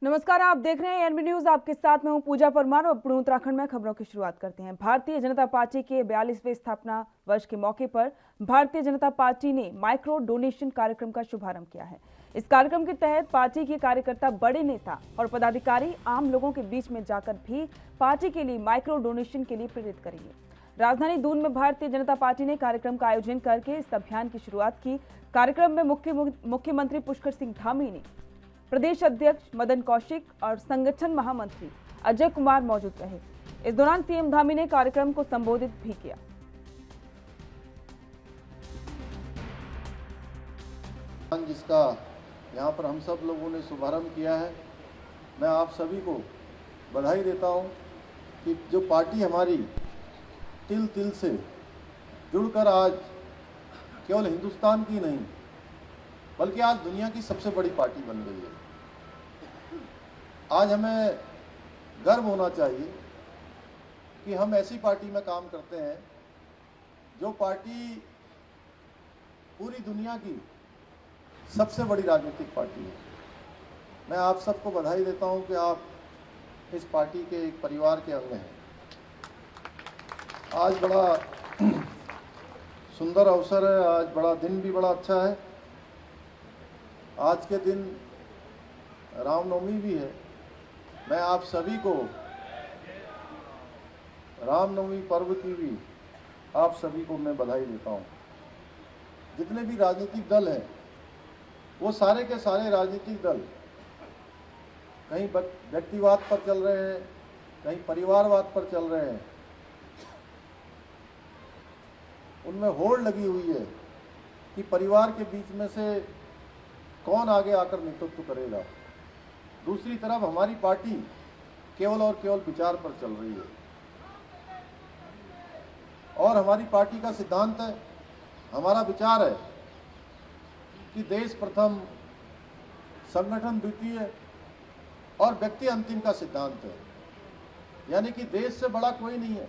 नमस्कार, आप देख रहे हैं एनबी न्यूज। आपके साथ मैं हूं पूजा परमार और अपने उत्तराखंड में खबरों की शुरुआत करते हैं। भारतीय जनता पार्टी के 42वें स्थापना वर्ष के मौके पर भारतीय जनता पार्टी ने माइक्रो डोनेशन कार्यक्रम का शुभारंभ किया है। इस कार्यक्रम के तहत पार्टी के कार्यकर्ता बड़े नेता और पदाधिकारी आम लोगों के बीच में जाकर भी पार्टी के लिए माइक्रो डोनेशन के लिए प्रेरित करेंगे। राजधानी दून में भारतीय जनता पार्टी ने कार्यक्रम का आयोजन करके इस अभियान की शुरुआत की। कार्यक्रम में मुख्यमंत्री पुष्कर सिंह धामी ने, प्रदेश अध्यक्ष मदन कौशिक और संगठन महामंत्री अजय कुमार मौजूद रहे। इस दौरान सीएम धामी ने कार्यक्रम को संबोधित भी किया। जिसका यहाँ पर हम सब लोगों ने शुभारंभ किया है, मैं आप सभी को बधाई देता हूँ कि जो पार्टी हमारी तिल तिल से जुड़कर आज केवल हिंदुस्तान की नहीं बल्कि आज दुनिया की सबसे बड़ी पार्टी बन गई है। आज हमें गर्व होना चाहिए कि हम ऐसी पार्टी में काम करते हैं जो पार्टी पूरी दुनिया की सबसे बड़ी राजनीतिक पार्टी है। मैं आप सबको बधाई देता हूं कि आप इस पार्टी के एक परिवार के अंग हैं। आज बड़ा सुंदर अवसर है, आज बड़ा दिन भी बड़ा अच्छा है। आज के दिन रामनवमी भी है। मैं आप सभी को रामनवमी पर्व की भी आप सभी को मैं बधाई देता हूं। जितने भी राजनीतिक दल हैं वो सारे के सारे राजनीतिक दल कहीं व्यक्तिवाद पर चल रहे हैं, कहीं परिवारवाद पर चल रहे हैं। उनमें होड़ लगी हुई है कि परिवार के बीच में से कौन आगे आकर नेतृत्व करेगा। दूसरी तरफ हमारी पार्टी केवल और केवल विचार पर चल रही है और हमारी पार्टी का सिद्धांत है, हमारा विचार है कि देश प्रथम, संगठन द्वितीय और व्यक्ति अंतिम का सिद्धांत है। यानी कि देश से बड़ा कोई नहीं है।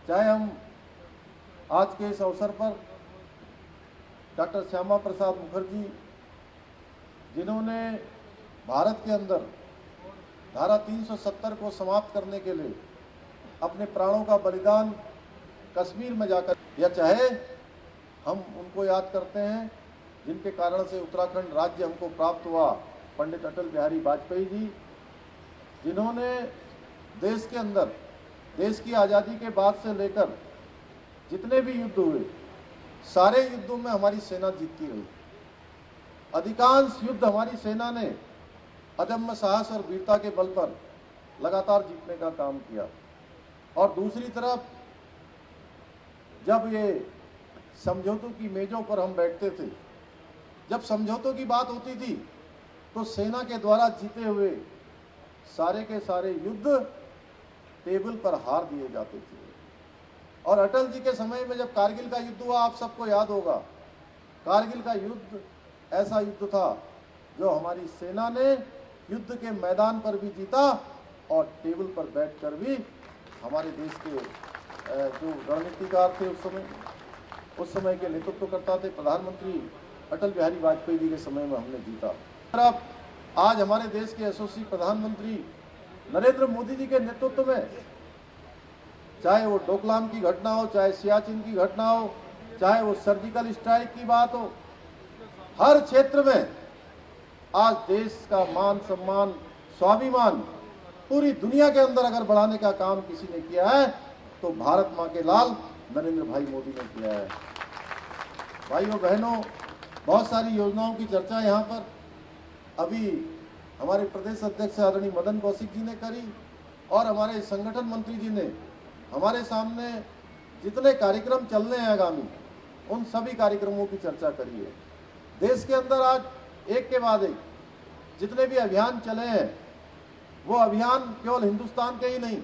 चाहे हम आज के इस अवसर पर डॉक्टर श्यामा प्रसाद मुखर्जी, जिन्होंने भारत के अंदर धारा 370 को समाप्त करने के लिए अपने प्राणों का बलिदान कश्मीर में जाकर, या चाहे हम उनको याद करते हैं जिनके कारण से उत्तराखंड राज्य हमको प्राप्त हुआ, पंडित अटल बिहारी वाजपेयी जी, जिन्होंने देश के अंदर, देश की आज़ादी के बाद से लेकर जितने भी युद्ध हुए, सारे युद्धों में हमारी सेना जीतती रही। अधिकांश युद्ध हमारी सेना ने अदम्य साहस और वीरता के बल पर लगातार जीतने का काम किया। और दूसरी तरफ जब ये समझौतों की मेजों पर हम बैठते थे, जब समझौतों की बात होती थी, तो सेना के द्वारा जीते हुए सारे के सारे युद्ध टेबल पर हार दिए जाते थे। और अटल जी के समय में जब कारगिल का युद्ध हुआ, आप सबको याद होगा, कारगिल का युद्ध ऐसा युद्ध था जो हमारी सेना ने युद्ध के मैदान पर भी जीता और टेबल पर बैठकर भी हमारे देश के जो रणनीतिकार थे उस समय के नेतृत्वकर्ता थे, प्रधानमंत्री अटल बिहारी वाजपेयी जी के समय में हमने जीता। अब आज हमारे देश के यशस्वी प्रधानमंत्री नरेंद्र मोदी जी के नेतृत्व में, चाहे वो डोकलाम की घटना हो, चाहे सियाचिन की घटना हो, चाहे वो सर्जिकल स्ट्राइक की बात हो, हर क्षेत्र में आज देश का मान सम्मान, स्वाभिमान पूरी दुनिया के अंदर अगर बढ़ाने का काम किसी ने किया है तो भारत मां के लाल नरेंद्र भाई मोदी ने किया है। भाइयों बहनों, बहुत सारी योजनाओं की चर्चा यहाँ पर अभी हमारे प्रदेश अध्यक्ष आदरणीय मदन कौशिक जी ने करी और हमारे संगठन मंत्री जी ने हमारे सामने जितने कार्यक्रम चलने हैं आगामी, उन सभी कार्यक्रमों की चर्चा करी है। देश के अंदर आज एक के बाद एक जितने भी अभियान चले हैं, वो अभियान केवल हिंदुस्तान के ही नहीं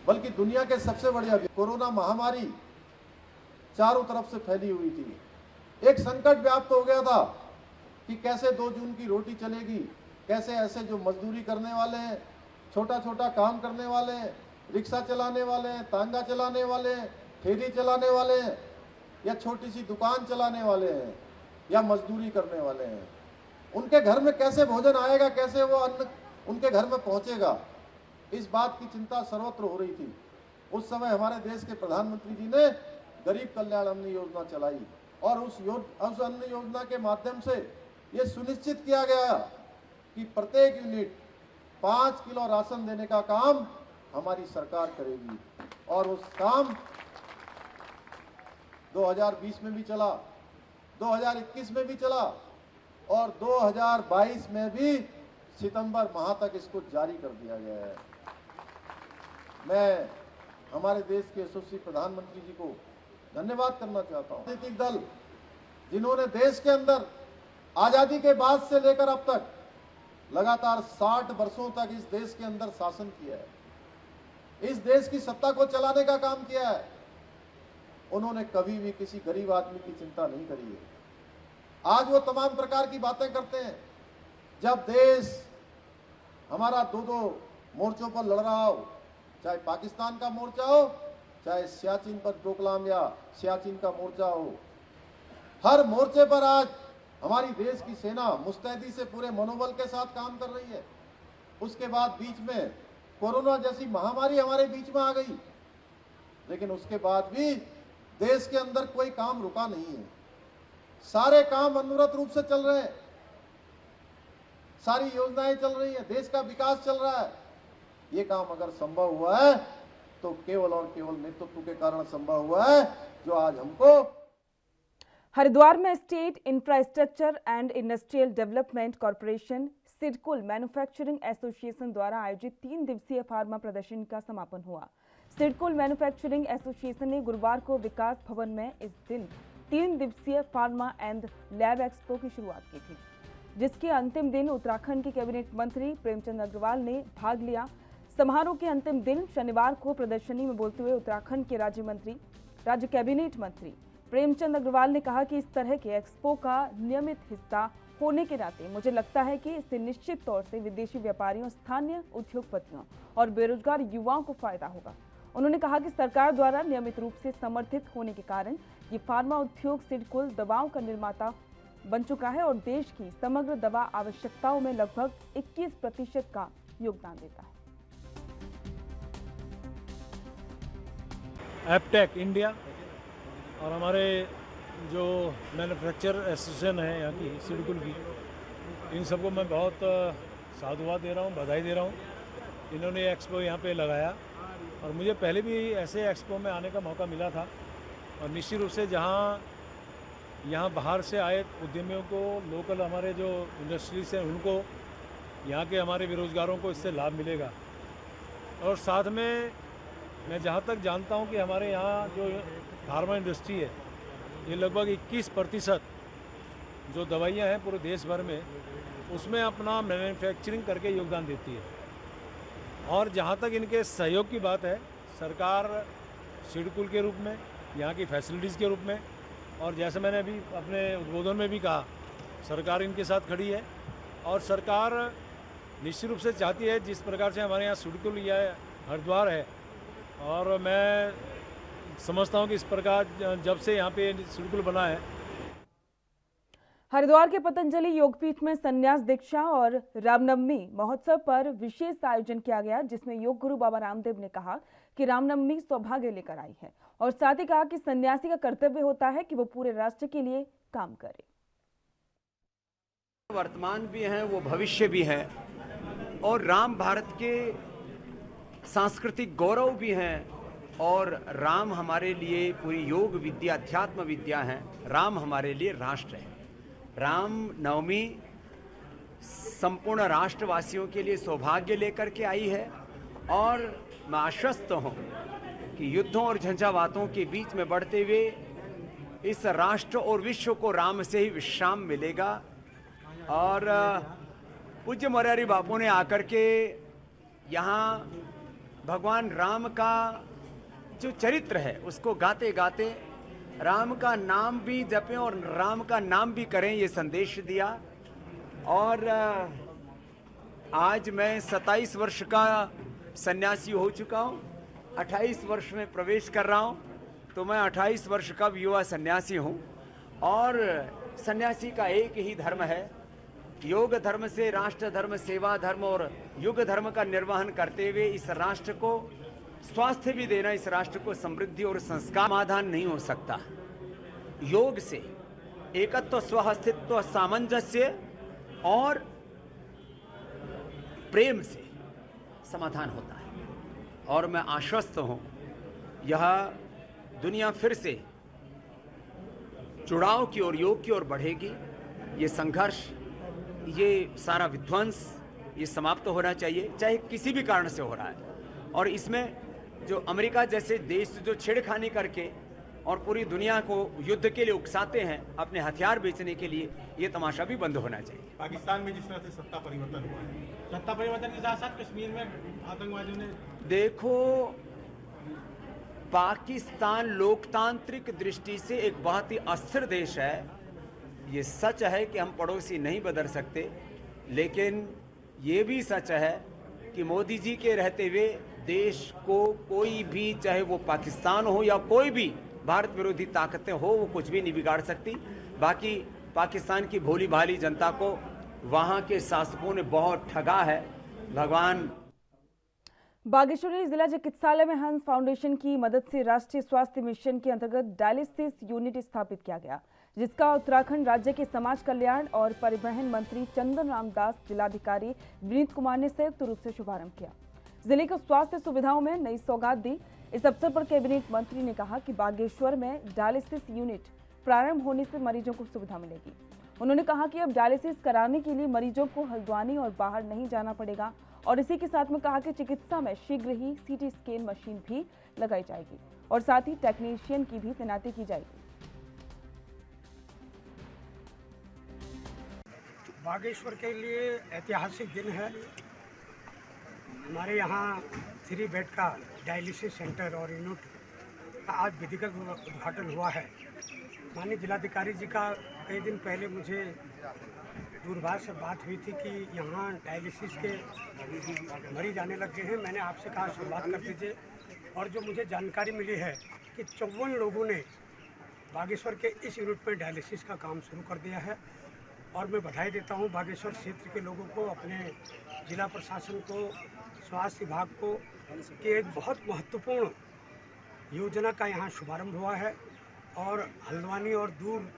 बल्कि दुनिया के सबसे बड़े अभियान। कोरोना महामारी चारों तरफ से फैली हुई थी, एक संकट व्याप्त हो गया था कि कैसे 2 जून की रोटी चलेगी, कैसे ऐसे जो मजदूरी करने वाले हैं, छोटा छोटा काम करने वाले हैं, रिक्शा चलाने वाले हैं, तांगा चलाने वाले हैं, ठेली चलाने वाले हैं, या छोटी सी दुकान चलाने वाले हैं, या मजदूरी करने वाले हैं, उनके घर में कैसे भोजन आएगा, कैसे वो अन्न उनके घर में पहुंचेगा, इस बात की चिंता सर्वत्र हो रही थी। उस समय हमारे देश के प्रधानमंत्री जी ने गरीब कल्याण अन्न योजना चलाई और उस अन्न योजना के माध्यम से ये सुनिश्चित किया गया कि प्रत्येक यूनिट 5 किलो राशन देने का काम हमारी सरकार करेगी। और उस काम 2020 में भी चला, 2021 में भी चला और 2022 में भी सितंबर माह तक इसको जारी कर दिया गया है। मैं हमारे देश के यशस्वी प्रधानमंत्री जी को धन्यवाद करना चाहता हूं। राजनीतिक दल जिन्होंने देश के अंदर आजादी के बाद से लेकर अब तक लगातार 60 वर्षों तक इस देश के अंदर शासन किया है, इस देश की सत्ता को चलाने का काम किया है, उन्होंने कभी भी किसी गरीब आदमी की चिंता नहीं करी है। आज वो तमाम प्रकार की बातें करते हैं। जब देश हमारा दो मोर्चों पर लड़ रहा हो, चाहे पाकिस्तान का मोर्चा हो, चाहे सियाचिन पर डोकलाम या सियाचिन का मोर्चा हो, हर मोर्चे पर आज हमारी देश की सेना मुस्तैदी से पूरे मनोबल के साथ काम कर रही है। उसके बाद बीच में कोरोना जैसी महामारी हमारे बीच में आ गई, लेकिन उसके बाद भी देश के अंदर कोई काम रुका नहीं है। सारे काम अनवरत रूप से चल रहे हैं, सारी योजनाएं चल रही हैं, देश का विकास चल रहा है। ये काम अगर संभव हुआ है तो केवल और केवल नेतृत्व के कारण संभव हुआ है, जो आज हमको। हरिद्वार में state infrastructure and industrial development corporation SIDCUL manufacturing association द्वारा आयोजित 3 दिवसीय फार्मा प्रदर्शनी का समापन हुआ। सिडकुल मैन्युफैक्चरिंग एसोसिएशन ने गुरुवार को विकास भवन में इस दिन 3 दिवसीय फार्मा एंड लैब एक्सपो की शुरुआत की थी, जिसके अंतिम दिन उत्तराखंड के कैबिनेट मंत्री प्रेमचंद अग्रवाल ने भाग लिया। समारोह के अंतिम दिन शनिवार को प्रदर्शनी में बोलते हुए उत्तराखंड के राज्य कैबिनेट मंत्री प्रेमचंद अग्रवाल ने कहा कि इस तरह के एक्सपो का नियमित हिस्सा होने के नाते मुझे लगता है कि इससे निश्चित तौर से विदेशी व्यापारियों, स्थानीय उद्योगपतियों और बेरोजगार युवाओं को फायदा होगा। उन्होंने कहा कि सरकार द्वारा नियमित रूप से समर्थित होने के कारण ये फार्मा उद्योग सिडकुल दवाओं का निर्माता बन चुका है और देश की समग्र दवा आवश्यकताओं में लगभग 21% का योगदान देता है। एपटेक इंडिया और हमारे जो मैन्युफैक्चर एसोसिएशन है यहाँ की सिडकुल की, इन सबको मैं बहुत साधुवाद दे रहा हूँ, बधाई दे रहा हूँ। इन्होंने एक्सपो यहाँ पे लगाया और मुझे पहले भी ऐसे एक्सपो में आने का मौका मिला था और निश्चित रूप से जहाँ यहाँ बाहर से आए उद्यमियों को, लोकल हमारे जो इंडस्ट्रीज हैं उनको, यहाँ के हमारे बेरोजगारों को इससे लाभ मिलेगा। और साथ में मैं जहाँ तक जानता हूँ कि हमारे यहाँ जो फार्मा इंडस्ट्री है ये लगभग 21% जो दवाइयाँ हैं पूरे देश भर में, उसमें अपना मैन्युफैक्चरिंग करके योगदान देती है। और जहाँ तक इनके सहयोग की बात है, सरकार सिडकुल के रूप में, यहाँ की फैसिलिटीज़ के रूप में, और जैसे मैंने अभी अपने उद्बोधन में भी कहा, सरकार इनके साथ खड़ी है और सरकार निश्चित रूप से चाहती है जिस प्रकार से हमारे यहाँ सिडकुल या हरिद्वार है, और मैं समझता हूँ कि इस प्रकार जब से यहाँ पे सिडकुल बना है। हरिद्वार के पतंजलि योगपीठ में संन्यास दीक्षा और रामनवमी महोत्सव पर विशेष आयोजन किया गया, जिसमें योग गुरु बाबा रामदेव ने कहा कि रामनवमी सौभाग्य लेकर आई है और साथ ही कहा कि सन्यासी का कर्तव्य होता है कि वो पूरे राष्ट्र के लिए काम करे। वर्तमान भी है, वो भविष्य भी है और राम भारत के सांस्कृतिक गौरव भी हैं और राम हमारे लिए पूरी योग विद्या, अध्यात्म विद्या है। राम हमारे लिए राष्ट्र है। राम नवमी संपूर्ण राष्ट्रवासियों के लिए सौभाग्य लेकर के आई है और मैं आश्वस्त हूँ कि युद्धों और झंझावातों के बीच में बढ़ते हुए इस राष्ट्र और विश्व को राम से ही विश्राम मिलेगा। और पूज्य मोरारी बापू ने आकर के यहाँ भगवान राम का जो चरित्र है उसको गाते गाते राम का नाम भी जपें और राम का नाम भी करें, ये संदेश दिया। और आज मैं 27 वर्ष का सन्यासी हो चुका हूँ, 28 वर्ष में प्रवेश कर रहा हूँ, तो मैं 28 वर्ष का युवा सन्यासी हूँ। और सन्यासी का एक ही धर्म है योग धर्म से राष्ट्र धर्म, सेवा धर्म और युग धर्म का निर्वहन करते हुए इस राष्ट्र को स्वास्थ्य भी देना, इस राष्ट्र को समृद्धि और संस्कार समाधान नहीं हो सकता। योग से एकत्व, स्वअस्तित्व, सामंजस्य और प्रेम से समाधान होता है। और मैं आश्वस्त हूं, यह दुनिया फिर से जुड़ाव की ओर, योग की ओर बढ़ेगी। ये संघर्ष, ये सारा विध्वंस, ये समाप्त होना चाहिए, चाहे किसी भी कारण से हो रहा है। और इसमें जो अमेरिका जैसे देश जो छेड़खानी करके और पूरी दुनिया को युद्ध के लिए उकसाते हैं अपने हथियार बेचने के लिए, ये तमाशा भी बंद होना चाहिए। पाकिस्तान में जिस तरह से सत्ता परिवर्तन हुआ है, सत्ता परिवर्तन के साथ साथ कश्मीर में आतंकवादियों ने, देखो, पाकिस्तान लोकतांत्रिक दृष्टि से एक बहुत ही अस्थिर देश है। ये सच है कि हम पड़ोसी नहीं बदल सकते, लेकिन ये भी सच है कि मोदी जी के रहते हुए देश को कोई भी, चाहे वो पाकिस्तान हो या कोई भी भारत विरोधी ताकतें हो, वो कुछ भी नहीं बिगाड़ सकती। बाकी पाकिस्तान की भोली भाली जनता को वहाँ के शासकों ने बहुत ठगा है। भगवान। बागेश्वरी जिला चिकित्सालय में हंस फाउंडेशन की मदद से राष्ट्रीय स्वास्थ्य मिशन के अंतर्गत डायलिसिस यूनिट स्थापित किया गया, जिसका उत्तराखंड राज्य के समाज कल्याण और परिवहन मंत्री चंदन रामदास, जिलाधिकारी विनीत कुमार ने संयुक्त रूप से शुभारंभ किया। जिले को स्वास्थ्य सुविधाओं में नई सौगात दी। इस अवसर पर कैबिनेट मंत्री ने कहा कि बागेश्वर में डायलिसिस यूनिट प्रारंभ होने से मरीजों को सुविधा मिलेगी। उन्होंने कहा कि अब डायलिसिस कराने के लिए मरीजों को हल्द्वानी और बाहर नहीं जाना पड़ेगा, और इसी के साथ में कहा कि चिकित्सा में शीघ्र ही सीटी स्कैन मशीन भी लगाई जाएगी और साथ ही टेक्नीशियन की भी तैनाती की जाएगी। बागेश्वर के लिए ऐतिहासिक दिन है। हमारे यहाँ 3 बेड का डायलिसिस सेंटर और यूनिट का आज विधिवत उद्घाटन हुआ है। माननीय जिलाधिकारी जी का कई दिन पहले मुझे दूरभाष से बात हुई थी कि यहाँ डायलिसिस के मरीज आने लग गए हैं। मैंने आपसे कहा शुरुआत कर दीजिए, और जो मुझे जानकारी मिली है कि 54 लोगों ने बागेश्वर के इस यूनिट में डायलिसिस का काम शुरू कर दिया है। और मैं बधाई देता हूँ बागेश्वर क्षेत्र के लोगों को, अपने जिला प्रशासन को, स्वास्थ्य विभाग को, कि एक बहुत महत्वपूर्ण योजना का यहाँ शुभारंभ हुआ है। और हल्द्वानी और दूर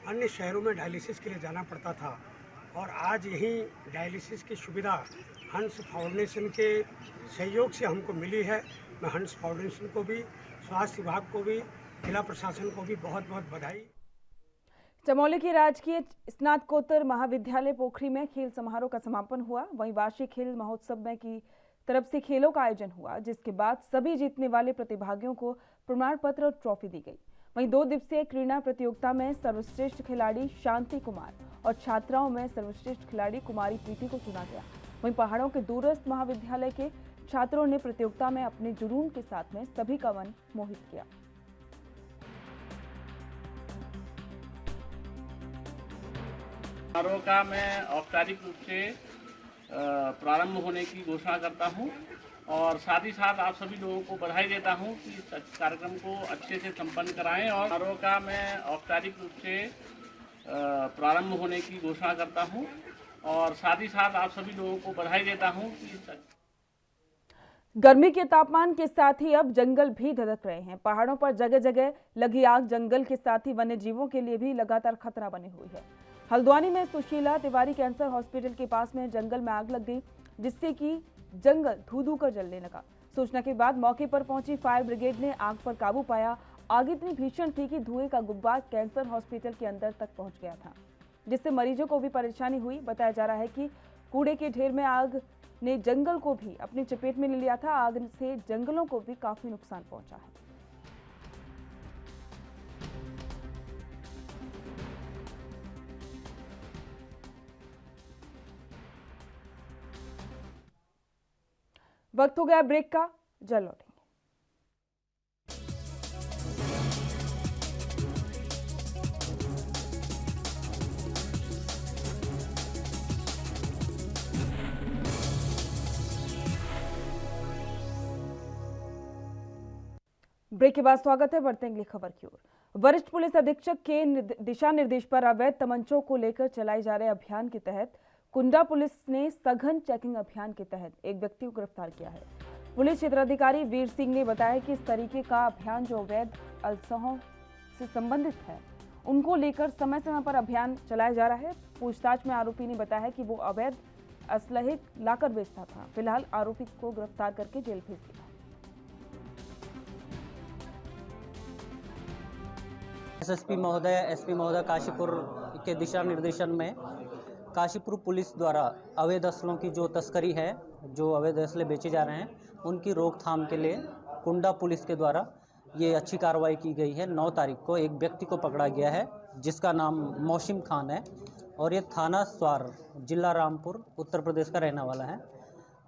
अन्य शहरों में डायलिसिस के लिए जाना पड़ता था, और आज यहीं डायलिसिस की सुविधा हंस फाउंडेशन के सहयोग से हमको मिली है। मैं हंस फाउंडेशन को भी, स्वास्थ्य विभाग को भी, जिला प्रशासन को भी बहुत बहुत बधाई। चमोली के राजकीय स्नातकोत्तर महाविद्यालय पोखरी में खेल समारोह का समापन हुआ। वहीं वार्षिक खेल महोत्सव में की तरफ से खेलों का आयोजन हुआ, जिसके बाद सभी जीतने वाले प्रतिभागियों को प्रमाण पत्र और ट्रॉफी दी गई। वहीं 2 दिवसीय क्रीड़ा प्रतियोगिता में सर्वश्रेष्ठ खिलाड़ी शांति कुमार और छात्राओं में सर्वश्रेष्ठ खिलाड़ी कुमारी प्रीति को चुना गया। वहीं पहाड़ों के दूरस्थ महाविद्यालय के छात्रों ने प्रतियोगिता में अपने जुनून के साथ में सभी का मन मोहित किया। समारोह का मैं औपचारिक रूप से प्रारंभ होने की घोषणा करता हूं, और साथ ही साथ आप सभी लोगों को बधाई देता हूं कि इस कार्यक्रम को अच्छे से संपन्न कराएं। और समारोह का मैं औपचारिक रूप से प्रारंभ होने की घोषणा करता हूं, और साथ ही साथ आप सभी लोगों को बधाई देता हूं कि गर्मी के तापमान के साथ ही अब जंगल भी धधक रहे हैं। पहाड़ों पर जगह जगह लगी आग जंगल के साथ ही वन्य जीवों के लिए भी लगातार खतरा बनी हुई है। हल्द्वानी में सुशीला तिवारी कैंसर हॉस्पिटल के पास में जंगल में आग लग गई, जिससे कि जंगल धू-धू कर जलने लगा। सूचना के बाद मौके पर पहुंची फायर ब्रिगेड ने आग पर काबू पाया। आग इतनी भीषण थी कि धुएं का गुब्बार कैंसर हॉस्पिटल के अंदर तक पहुंच गया था, जिससे मरीजों को भी परेशानी हुई। बताया जा रहा है कि कूड़े के ढेर में आग ने जंगल को भी अपनी चपेट में ले लिया था। आग से जंगलों को भी काफी नुकसान पहुंचा है। वक्त हो गया ब्रेक का, जल्द लौटेंगे। ब्रेक के बाद स्वागत है। बढ़ते हैं अगली खबर की ओर। वरिष्ठ पुलिस अधीक्षक के दिशा निर्देश पर अवैध तमंचों को लेकर चलाए जा रहे अभियान के तहत कुंडा पुलिस ने सघन चेकिंग अभियान के तहत एक व्यक्ति को गिरफ्तार किया है। पुलिस क्षेत्राधिकारी वीर सिंह ने बताया कि इस तरीके का अभियान जो अवैध अल्सहों से संबंधित है उनको लेकर समय समय पर अभियान चलाया जा रहा है। पूछताछ में आरोपी ने बताया कि वो अवैध असलहे लाकर बेचता था। फिलहाल आरोपी को गिरफ्तार करके जेल भेज दिया। एसएसपी महोदय, एसपी महोदय काशीपुर के दिशा निर्देशन में काशीपुर पुलिस द्वारा अवैध असलों की जो तस्करी है, जो अवैध असले बेचे जा रहे हैं, उनकी रोकथाम के लिए कुंडा पुलिस के द्वारा ये अच्छी कार्रवाई की गई है। 9 तारीख को एक व्यक्ति को पकड़ा गया है जिसका नाम मौसिम खान है और ये थाना स्वार, जिला रामपुर, उत्तर प्रदेश का रहने वाला है।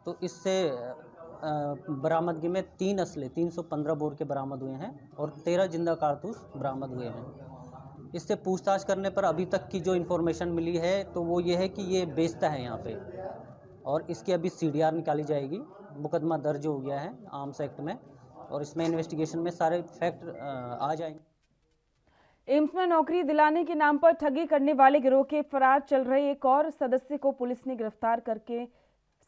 तो इससे बरामदगी में 3 असले 315 बोर के बरामद हुए हैं और 13 जिंदा कारतूस बरामद हुए हैं। इससे पूछताछ करने पर अभी तक की जो इन्फॉर्मेशन मिली है तो वो ये है कि ये बेचता है यहाँ पे और इसकी अभी CDR निकाली जाएगी। मुकदमा दर्ज हो गया है आर्म्स एक्ट में और इसमें इन्वेस्टिगेशन में सारे फैक्ट आ जाएंगे। एम्स में नौकरी दिलाने के नाम पर ठगी करने वाले गिरोह के फरार चल रहे एक और सदस्य को पुलिस ने गिरफ्तार करके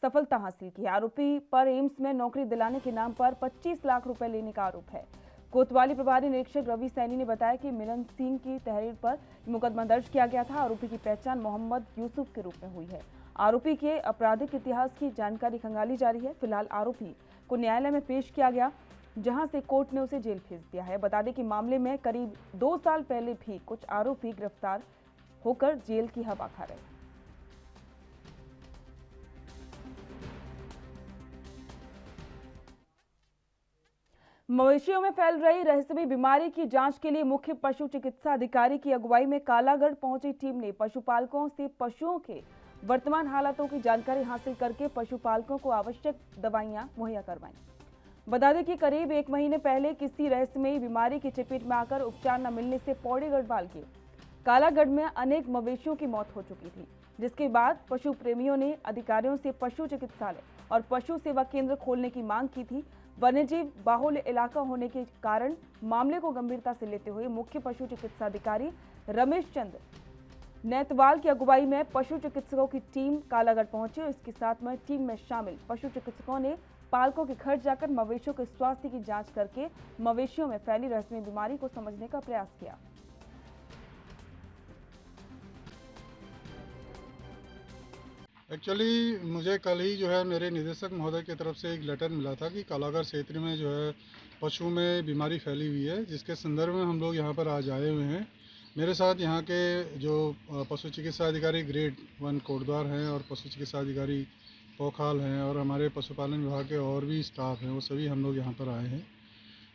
सफलता हासिल की। आरोपी पर एम्स में नौकरी दिलाने के नाम पर 25 लाख रुपए लेने का आरोप है। कोतवाली प्रभारी निरीक्षक रवि सैनी ने बताया कि मिलन सिंह की तहरीर पर मुकदमा दर्ज किया गया था। आरोपी की पहचान मोहम्मद यूसुफ के रूप में हुई है। आरोपी के आपराधिक इतिहास की जानकारी खंगाली जा रही है। फिलहाल आरोपी को न्यायालय में पेश किया गया, जहां से कोर्ट ने उसे जेल भेज दिया है। बता दें कि मामले में करीब 2 साल पहले भी कुछ आरोपी गिरफ्तार होकर जेल की हवा खा रहे। मवेशियों में फैल रही रहस्यमयी बीमारी की जांच के लिए मुख्य पशु चिकित्सा अधिकारी की अगुवाई में कालागढ़ पहुंची टीम ने पशुपालकों से पशुओं के वर्तमान हालातों की जानकारी हासिल करके पशुपालकों को आवश्यक दवाइयां मुहैया करवाई। बता दें कि करीब 1 महीने पहले किसी रहस्यमयी बीमारी की चपेट में आकर उपचार न मिलने से पौड़ी गढ़वाल के कालागढ़ में अनेक मवेशियों की मौत हो चुकी थी, जिसके बाद पशु प्रेमियों ने अधिकारियों से पशु चिकित्सालय और पशु सेवा केंद्र खोलने की मांग की थी। वन्यजीव बाहुल्य इलाका होने के कारण मामले को गंभीरता से लेते हुए मुख्य पशु चिकित्सा अधिकारी रमेश चंद्र नेतवाल की अगुवाई में पशु चिकित्सकों की टीम कालागढ़ पहुंची और इसके साथ में टीम में शामिल पशु चिकित्सकों ने पालकों के घर जाकर मवेशियों के स्वास्थ्य की जांच करके मवेशियों में फैली रहस्यमयी बीमारी को समझने का प्रयास किया। एक्चुअली मुझे कल ही जो है मेरे निदेशक महोदय की तरफ से एक लेटर मिला था कि कालागढ़ क्षेत्र में जो है पशु में बीमारी फैली हुई है, जिसके संदर्भ में हम लोग यहाँ पर आज आए हुए हैं। मेरे साथ यहाँ के जो पशु चिकित्सा अधिकारी ग्रेड 1 कोटद्वार हैं और पशु चिकित्सा अधिकारी पोखाल हैं और हमारे पशुपालन विभाग के और भी स्टाफ हैं, वो सभी हम लोग यहाँ पर आए हैं।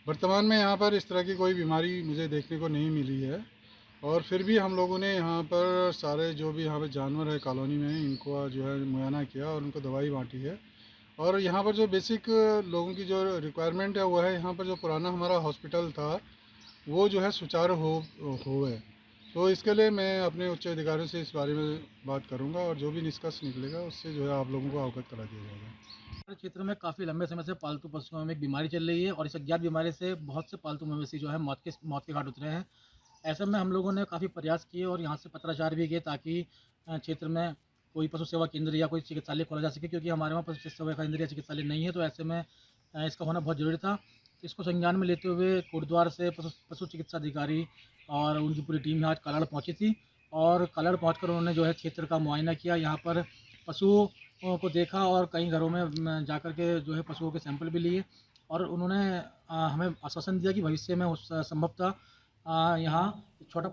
वर्तमान में यहाँ पर इस तरह की कोई बीमारी मुझे देखने को नहीं मिली है और फिर भी हम लोगों ने यहाँ पर सारे जो भी यहाँ पर जानवर है कॉलोनी में, इनको जो है मुआयना किया और उनको दवाई बांटी है। और यहाँ पर जो बेसिक लोगों की जो रिक्वायरमेंट है वो है यहाँ पर जो पुराना हमारा हॉस्पिटल था वो जो है सुचारू हो है। तो इसके लिए मैं अपने उच्च अधिकारियों से इस बारे में बात करूँगा और जो भी निष्कर्ष निकलेगा उससे जो है आप लोगों को अवगत करा दिया जाएगा। हमारे क्षेत्र में काफ़ी लंबे समय से पालतू पशुओं में एक बीमारी चल रही है और इस अज्ञात बीमारी से बहुत से पालतू मवेशी जो है मौत के घाट उतरे हैं। ऐसे में हम लोगों ने काफ़ी प्रयास किए और यहाँ से पत्राचार भी किए ताकि क्षेत्र में कोई पशु सेवा केंद्र या कोई चिकित्सालय खोला जा सके, क्योंकि हमारे वहाँ पशु सेवा केंद्र या चिकित्सालय नहीं है। तो ऐसे में इसका होना बहुत ज़रूरी था। इसको संज्ञान में लेते हुए कोटद्वार से पशु चिकित्सा अधिकारी और उनकी पूरी टीम आज कालागढ़ पहुँची थी और कालागढ़ पहुँचकर उन्होंने जो है क्षेत्र का मुआयना किया, यहाँ पर पशुओं को देखा और कई घरों में जाकर के जो है पशुओं के सैंपल भी लिए और उन्होंने हमें आश्वासन दिया कि भविष्य में संभवतः यहाँ छोटा।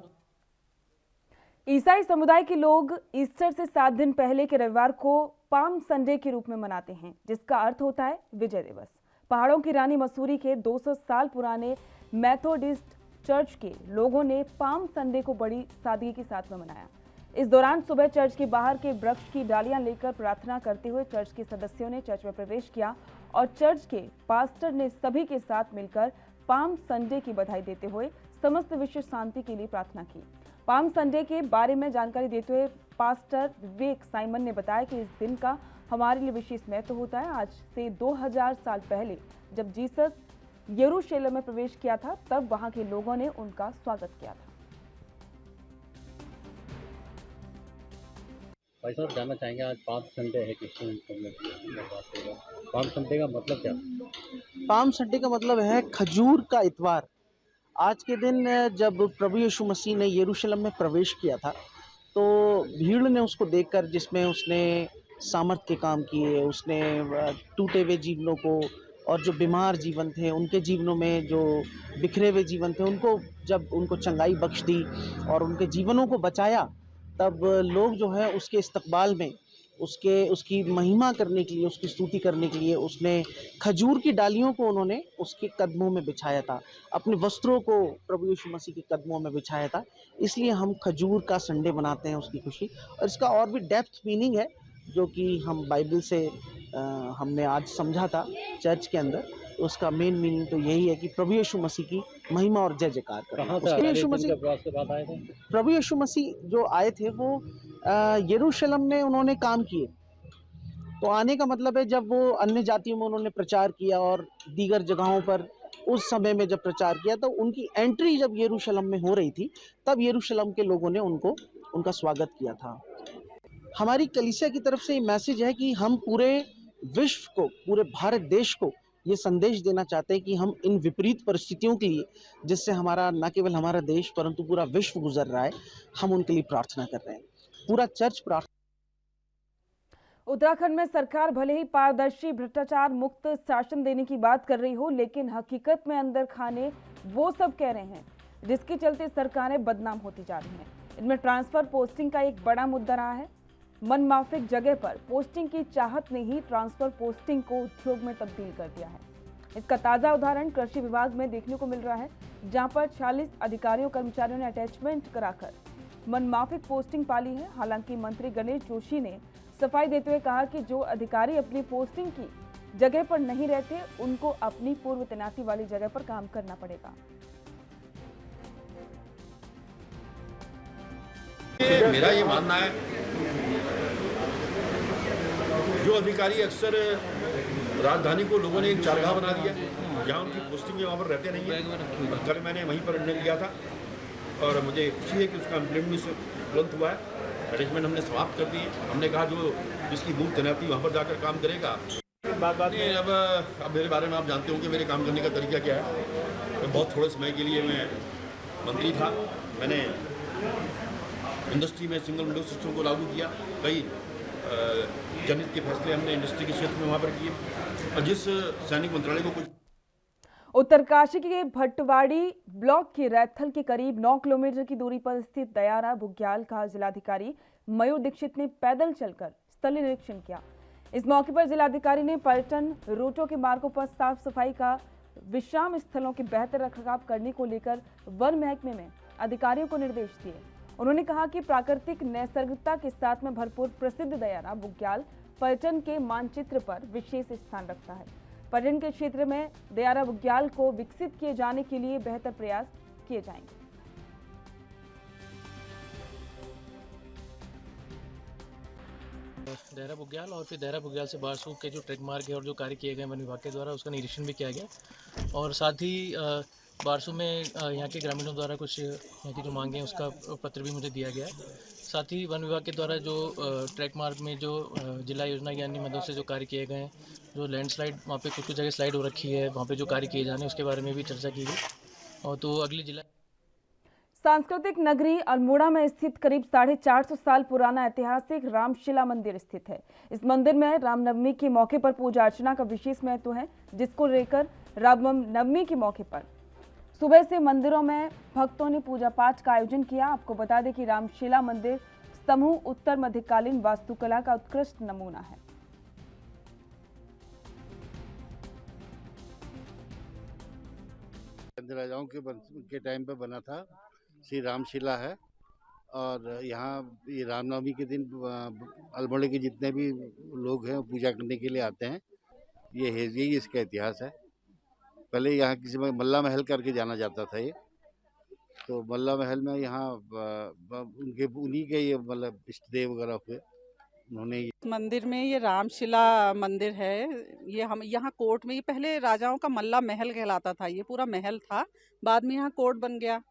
ईसाई समुदाय के लोग ईस्टर से 7 दिन पहले के रविवार को पाम संडे के रूप में मनाते हैं, जिसका अर्थ होता है विजय दिवस। पहाड़ों की रानी मसूरी के 200 साल पुराने मेथोडिस्ट चर्च के लोगों ने पाम संडे को बड़ी सादगी के साथ में मनाया। इस दौरान सुबह चर्च के बाहर के वृक्ष की डालियां लेकर प्रार्थना करते हुए चर्च के सदस्यों ने चर्च में प्रवेश किया और चर्च के पास्टर ने सभी के साथ मिलकर पाम संडे की बधाई देते हुए समस्त विश्व शांति के लिए प्रार्थना की। पाम संडे के बारे में जानकारी देते हुए पास्टर विवेक साइमन ने बताया कि इस दिन का हमारे लिए विशेष महत्व होता है। आज से 2000 साल पहले जब जीसस यरूशलेम में प्रवेश किया था, तब वहां के लोगों ने उनका स्वागत किया था। भाई साहब जानना चाहेंगे, आज पाम संडे है, क्रिश्चियन कम्युनिटी पाम संडे का मतलब क्या? पाम संडे का मतलब है खजूर का इतवार। आज के दिन जब प्रभु यीशु मसीह ने यरूशलेम में प्रवेश किया था, तो भीड़ ने उसको देखकर, जिसमें उसने सामर्थ के काम किए, उसने टूटे हुए जीवनों को और जो बीमार जीवन थे उनके जीवनों में, जो बिखरे हुए जीवन थे उनको, जब उनको चंगाई बख्श दी और उनके जीवनों को बचाया, तब लोग जो है उसके इस्तकबाल में उसकी महिमा करने के लिए, उसकी स्तुति करने के लिए उसने खजूर की डालियों को उन्होंने उसके कदमों में बिछाया था, अपने वस्त्रों को प्रभु यीशु मसीह के कदमों में बिछाया था। इसलिए हम खजूर का संडे मनाते हैं, उसकी खुशी। और इसका और भी डेप्थ मीनिंग है, जो कि हम बाइबल से हमने आज समझा था चर्च के अंदर। तो उसका मेन मीनिंग तो यही है कि प्रभु यीशु मसीह की महिमा और जय जयकार कहाँ करें। से आए थे? प्रभु यीशु मसीह जो आए थे वो यरूशलेम में उन्होंने काम किए। तो आने का मतलब है जब वो अन्य जातियों में उन्होंने प्रचार किया और दीगर जगहों पर उस समय में जब प्रचार किया, तो उनकी एंट्री जब यरूशलेम में हो रही थी, तब यरूशलेम के लोगों ने उनका स्वागत किया था। हमारी कलीसिया की तरफ से ये मैसेज है कि हम पूरे विश्व को, पूरे भारत देश को ये संदेश देना चाहते हैं कि हम इन विपरीत परिस्थितियों के लिए, जिससे हमारा न केवल हमारा देश परंतु पूरा विश्व गुजर रहा है, हम उनके लिए प्रार्थना कर रहे हैं। पूरा चर्च प्रार्थना। उत्तराखंड में सरकार भले ही पारदर्शी भ्रष्टाचार मुक्त शासन देने की बात कर रही हो, लेकिन हकीकत में अंदर खाने वो सब कह रहे हैं जिसके चलते सरकारें बदनाम होती जा रही हैं। इनमें ट्रांसफर पोस्टिंग का एक बड़ा मुद्दा रहा है। मनमाफिक जगह पर पोस्टिंग की चाहत ने ही ट्रांसफर पोस्टिंग को उद्योग में तब्दील कर दिया है। इसका ताज़ा उदाहरण कृषि विभाग में देखने को मिल रहा है, जहां पर 40 अधिकारियों कर्मचारियों ने अटैचमेंट कराकर मनमाफिक पोस्टिंग पाली है। हालांकि मंत्री गणेश जोशी ने सफाई देते हुए कहा कि जो अधिकारी अपनी पोस्टिंग की जगह पर नहीं रहते, उनको अपनी पूर्व तैनाती वाली जगह पर काम करना पड़ेगा। मेरा ये मानना है, जो अधिकारी अक्सर राजधानी को लोगों ने एक चारगाह बना दिया, जहाँ उनकी पोस्टिंग है वहाँ पर रहते नहीं है। कल मैंने वहीं पर निर्णय लिया था और मुझे खुशी है कि उसका इम्प्लीमेंट तुरंत हुआ है। अरेंजमेंट हमने समाप्त कर दिए। हमने कहा जो जिसकी मूल तैनाती वहाँ पर जाकर काम करेगा। बात नहीं, अब मेरे बारे में आप जानते हो कि मेरे काम करने का तरीका क्या है। मैं बहुत थोड़े समय के लिए मैं मंत्री था, मैंने इंडस्ट्री में सिंगल विंडो सिस्टम को लागू किया। कई जनहित के फैसले हमने इंडस्ट्री के क्षेत्र में वहाँ पर किए। और जिस सैनिक मंत्रालय को कुछ उत्तरकाशी के भटवाड़ी ब्लॉक के रैथल के करीब 9 किलोमीटर की दूरी पर स्थित दयारा बुग्याल का जिलाधिकारी मयूर दीक्षित ने पैदल चलकर स्थल निरीक्षण किया। इस मौके पर जिलाधिकारी ने पर्यटन रूटों के मार्गों पर साफ सफाई का, विश्राम स्थलों के बेहतर रखरखाव करने को लेकर वन महकमे में अधिकारियों को निर्देश दिए। उन्होंने कहा कि प्राकृतिक नैसर्गिकता के साथ में भरपूर प्रसिद्ध दयारा बुग्याल पर्यटन के मानचित्र पर विशेष स्थान रखता है। पर्यटन के क्षेत्र में दयारा बुग्याल को विकसित किए जाने के लिए बेहतर प्रयास किए जाएंगे। दहरा बुग्याल और फिर दहरा बुग्याल से बारसू के जो ट्रेक मार्ग है और जो कार्य किए गए वन विभाग के द्वारा, उसका निरीक्षण भी किया गया। और साथ ही बारसू में यहाँ के ग्रामीणों द्वारा कुछ यहाँ की जो मांगे हैं उसका पत्र भी मुझे दिया गया है। साथ ही वन विभाग के द्वारा जो ट्रैक मार्ग में जो जिला योजना की अन्य मदों से जो कार्य किए गए हैं, जो लैंडस्लाइड वहाँ पे कुछ जगह स्लाइड हो रखी है, वहाँ पे जो कार्य किए जाने उसके बारे में भी चर्चा की गई। और तो अगली जिला सांस्कृतिक नगरी अल्मोड़ा में स्थित करीब 450 साल पुराना ऐतिहासिक रामशिला मंदिर स्थित है। इस मंदिर में रामनवमी के मौके पर पूजा अर्चना का विशेष महत्व है, जिसको लेकर रामनवमी के मौके पर सुबह से मंदिरों में भक्तों ने पूजा पाठ का आयोजन किया। आपको बता दें कि रामशिला मंदिर समूह उत्तर मध्यकालीन वास्तुकला का उत्कृष्ट नमूना है। राजाओं के टाइम पे बना था, श्री रामशिला है। और यहाँ ये रामनवमी के दिन अल्मोड़े के जितने भी लोग हैं पूजा करने के लिए आते हैं। यही इसका इतिहास है। पहले यहाँ किसी में मल्ला महल करके जाना जाता था ये, तो मल्ला महल में यहाँ उन्हीं के ये मतलब इष्ट देव वगैरह हुए। उन्होंने मंदिर में ये रामशिला मंदिर है। ये हम यहाँ कोर्ट में, ये पहले राजाओं का मल्ला महल कहलाता था, ये पूरा महल था, बाद में यहाँ कोर्ट बन गया,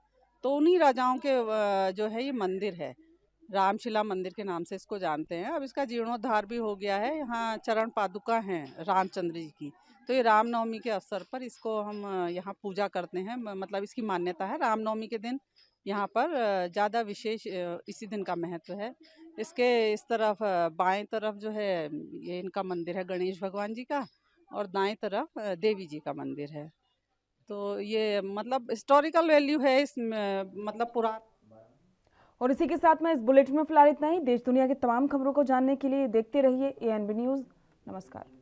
तो उन्हीं राजाओं के जो है ये मंदिर है। रामशिला मंदिर के नाम से इसको जानते हैं। अब इसका जीर्णोद्धार भी हो गया है। यहाँ चरण पादुका हैं रामचंद्र जी की, तो ये रामनवमी के अवसर पर इसको हम यहाँ पूजा करते हैं। मतलब इसकी मान्यता है, रामनवमी के दिन यहाँ पर ज़्यादा विशेष इसी दिन का महत्व है। इसके इस तरफ बाएं तरफ जो है ये इनका मंदिर है गणेश भगवान जी का, और दाएं तरफ देवी जी का मंदिर है। तो ये मतलब हिस्टोरिकल वैल्यू है इस मतलब पुराना। और इसी के साथ में इस बुलेटिन में फिलहाल इतना ही। देश दुनिया की तमाम खबरों को जानने के लिए देखते रहिए ANB न्यूज़। नमस्कार।